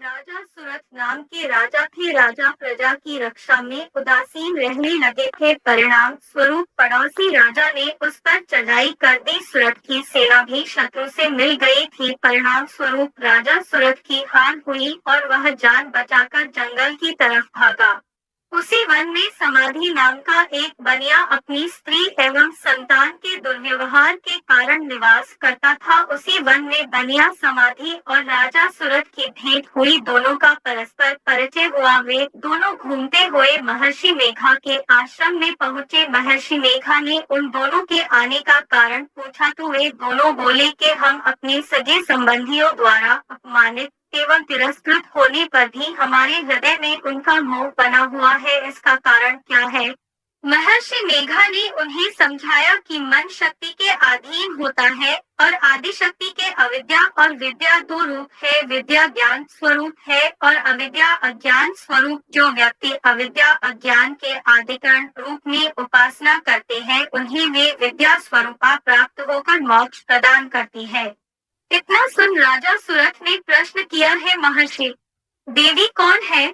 राजा सूरत नाम के राजा थे। राजा प्रजा की रक्षा में उदासीन रहने लगे थे। परिणाम स्वरूप पड़ोसी राजा ने उस पर चढ़ाई कर दी। सूरत की सेना भी शत्रु से मिल गई थी। परिणाम स्वरूप राजा सूरत की हार हुई और वह जान बचाकर जंगल की तरफ भागा। उसी वन में समाधि नाम का एक बनिया अपनी स्त्री एवं संतान के दुर्व्यवहार के कारण निवास करता था। उसी वन में बनिया समाधि और राजा सूरत की भेंट हुई। दोनों का परस्पर परिचय हुआ। वे दोनों घूमते हुए महर्षि मेघा के आश्रम में पहुँचे। महर्षि मेघा ने उन दोनों के आने का कारण पूछा तो वे दोनों बोले कि हम अपने सगे संबंधियों द्वारा अपमानित एवं तिरस्कृत होने पर भी हमारे हृदय में उनका मोह बना हुआ है। इसका कारण क्या है? महर्षि मेघा ने उन्हें समझाया कि मन शक्ति के अधीन होता है और आदि शक्ति के अविद्या और विद्या दो रूप है। विद्या ज्ञान स्वरूप है और अविद्या अज्ञान स्वरूप। जो व्यक्ति अविद्या अज्ञान के आदिकरण रूप में उपासना करते हैं उन्हें वे विद्या स्वरूपा प्राप्त होकर मोक्ष प्रदान करती है। इतना सुन राजा सूरत ने प्रश्न किया है, महर्षि देवी कौन है?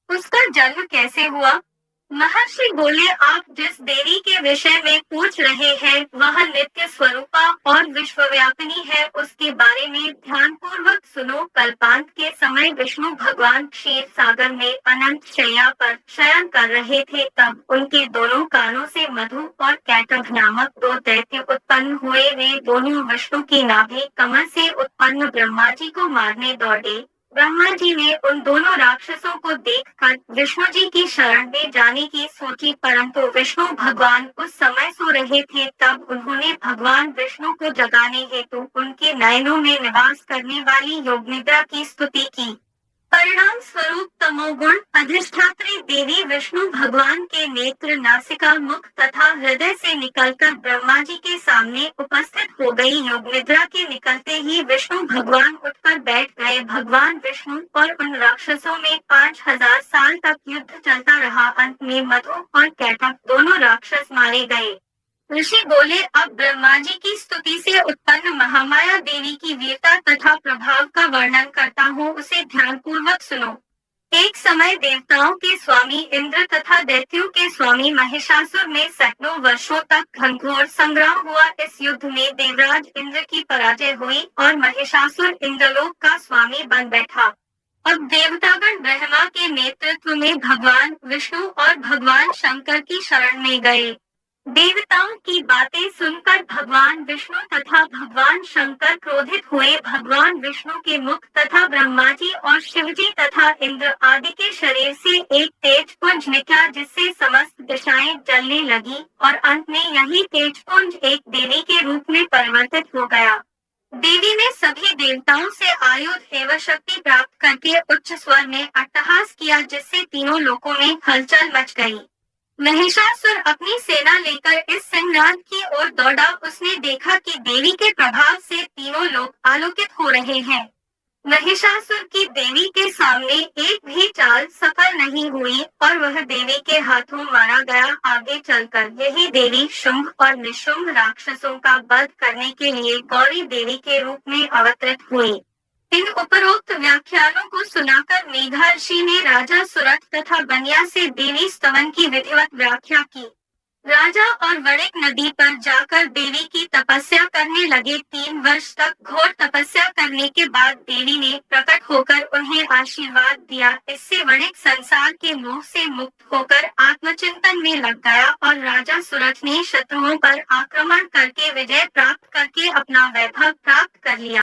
उसका जन्म कैसे हुआ? महर्षि बोले, आप जिस देवी के विषय में पूछ रहे हैं वह नित्य स्वरूपा और विश्वव्यापिनी है। उसके बारे में ध्यान पूर्वक सुनो। कल्पांत के समय विष्णु भगवान क्षीर सागर में अनंत शैया पर शयन कर रहे थे। तब उनके दोनों कानों से मधु और कैटभ नामक दो दैत्य उत्पन्न हुए। वे दोनों विष्णु की नाभि कमल से उत्पन्न ब्रह्मा जी को मारने दौड़े। ब्रह्मा जी ने उन दोनों राक्षसों को देखकर विष्णु जी की शरण में जाने की सोची, परंतु विष्णु भगवान उस समय सो रहे थे। तब उन्होंने भगवान विष्णु को जगाने हेतु उनके नयनों में निवास करने वाली योग निद्रा की स्तुति की। परिणाम स्वरूप तमोगुण अधिष्ठात्री देवी विष्णु भगवान के नेत्र, नासिका, मुख तथा हृदय से निकलकर ब्रह्मा जी के सामने उपस्थित हो गई। योग निद्रा के निकलते ही विष्णु भगवान उठकर बैठ गए। भगवान विष्णु और उन राक्षसों में 5000 साल तक युद्ध चलता रहा। अंत में मधु और कैटभ दोनों राक्षस मारे गए। ऋषि बोले, अब ब्रह्मा जी की स्तुति से उत्पन्न महामाया देवी की वीरता तथा प्रभाव का वर्णन करता हूँ, उसे ध्यान पूर्वक सुनो। एक समय देवताओं के स्वामी इंद्र तथा दैत्यों के स्वामी महिषासुर में सैकड़ों वर्षों तक घनघोर संग्राम हुआ। इस युद्ध में देवराज इंद्र की पराजय हुई और महिषासुर इंद्रलोक का स्वामी बन बैठा। अब देवतागण ब्रह्मा के नेतृत्व में भगवान विष्णु और भगवान शंकर की शरण में गए। देवताओं की बातें सुनकर भगवान विष्णु तथा भगवान शंकर क्रोधित हुए। भगवान विष्णु के मुख तथा ब्रह्मा जी और शिव जी तथा इंद्र आदि के शरीर से एक तेज पुंज निकला, जिससे समस्त दिशाएं जलने लगी और अंत में यही तेज पुंज एक देवी के रूप में परिवर्तित हो गया। देवी ने सभी देवताओं से आयुध एवं शक्ति प्राप्त करके उच्च स्वर में अट्टहास किया, जिससे तीनों लोकों में हलचल मच गई। महिषासुर अपनी सेना लेकर इस सिंहनाद की ओर दौड़ा। उसने देखा कि देवी के प्रभाव से तीनों लोग आलोकित हो रहे हैं। महिषासुर की देवी के सामने एक भी चाल सफल नहीं हुई और वह देवी के हाथों मारा गया। आगे चलकर यही देवी शुंभ और निशुंभ राक्षसों का वध करने के लिए गौरी देवी के रूप में अवतरित हुई। इन उपरोक्त व्याख्यानों को सुनाकर मेघा ऋषि ने राजा सूरत तथा बनिया से देवी स्तवन की विधिवत व्याख्या की। राजा और वड़िक नदी पर जाकर देवी की तपस्या करने लगे। 3 वर्ष तक घोर तपस्या करने के बाद देवी ने प्रकट होकर उन्हें आशीर्वाद दिया। इससे वड़िक संसार के मोह से मुक्त होकर आत्मचिंतन में लग गया और राजा सूरत ने शत्रुओं पर आक्रमण करके विजय प्राप्त करके अपना वैभव प्राप्त कर लिया।